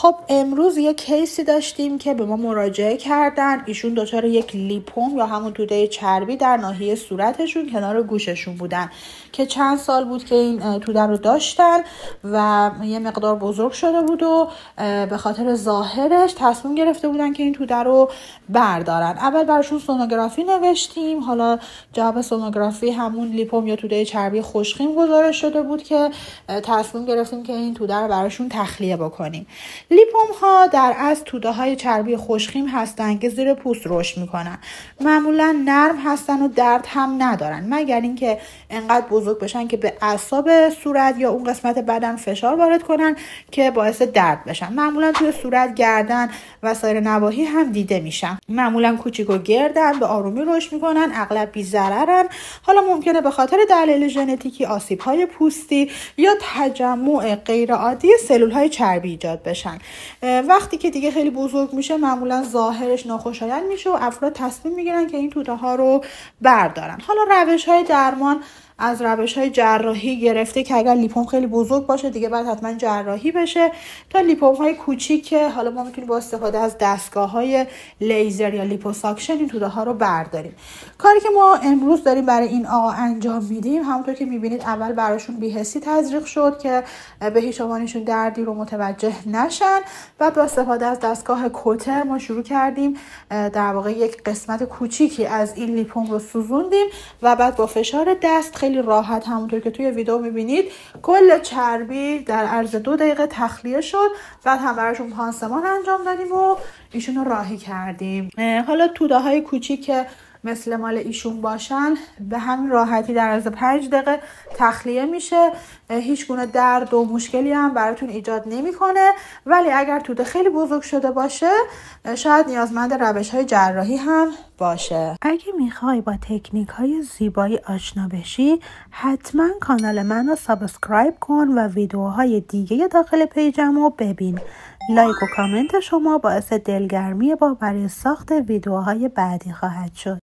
خب امروز یک کیسی داشتیم که به ما مراجعه کردن. ایشون دچار یک لیپوم یا همون توده چربی در ناحیه صورتشون کنار گوششون بودن که چند سال بود که این توده رو داشتن و یه مقدار بزرگ شده بود و به خاطر ظاهرش تصمیم گرفته بودن که این توده رو بردارن. اول براشون سونوگرافی نوشتیم. حالا جواب سونوگرافی همون لیپوم یا توده چربی خوشخیم گزارش شده بود که تصمیم گرفتیم که این توده رو براشون تخلیه بکنیم. لیپوم ها در اصل توده های چربی خوشخیم هستن که زیر پوست رشد میکنن. معمولا نرم هستن و درد هم ندارن مگر اینکه انقدر بزرگ بشن که به اعصاب صورت یا اون قسمت بدن فشار وارد کنن که باعث درد بشن. معمولا توی صورت، گردن و سایر نواحی هم دیده میشن. معمولا کوچیک و گردن، به آرومی رشد میکنن، اغلب بی ضررن. حالا ممکنه به خاطر دلایل ژنتیکی آسیب های پوستی یا تجمع غیر عادی سلول های چربی ایجاد بشن. وقتی که دیگه خیلی بزرگ میشه معمولا ظاهرش ناخوشایند میشه و افراد تصمیم میگیرن که این توده ها رو بردارن. حالا روش های درمان از روش های جراحی گرفته که اگر لیپوم خیلی بزرگ باشه دیگه باید حتما جراحی بشه، تا لیپوم های کوچیک که حالا ما میتونیم با استفاده از دستگاه های لیزر یا لیپوساکشن این توده ها رو برداریم. کاری که ما امروز داریم برای این آقا انجام میدیم، همونطور که میبینید اول براشون بی‌حسی تزریق شد که به هیچ عنوانشون دردی رو متوجه نشن و با استفاده از دستگاه کوتر ما شروع کردیم در واقع یک قسمت کوچیکی از این لیپوم رو سوزوندیم و بعد با فشار دست خیلی راحت همونطور که توی ویدیو میبینید کل چربی در عرض 2 دقیقه تخلیه شد. بعد هم براشون پانسمان انجام دادیم و ایشون رو راهی کردیم. حالا توده های کوچیک که مثل مال ایشون باشن به همین راحتی در عرض 5 دقیقه تخلیه میشه. هیچ گونه درد و مشکلی هم براتون ایجاد نمیکنه. ولی اگر توده خیلی بزرگ شده باشه شاید نیازمند روش‌های جراحی هم باشه. اگه میخوای با تکنیک‌های زیبایی آشنا بشی حتما کانال منو سابسکرایب کن و ویدیوهای دیگه داخل پیجم رو ببین. لایک و کامنت شما باعث دلگرمی برای ساخت ویدیوهای بعدی خواهد شد.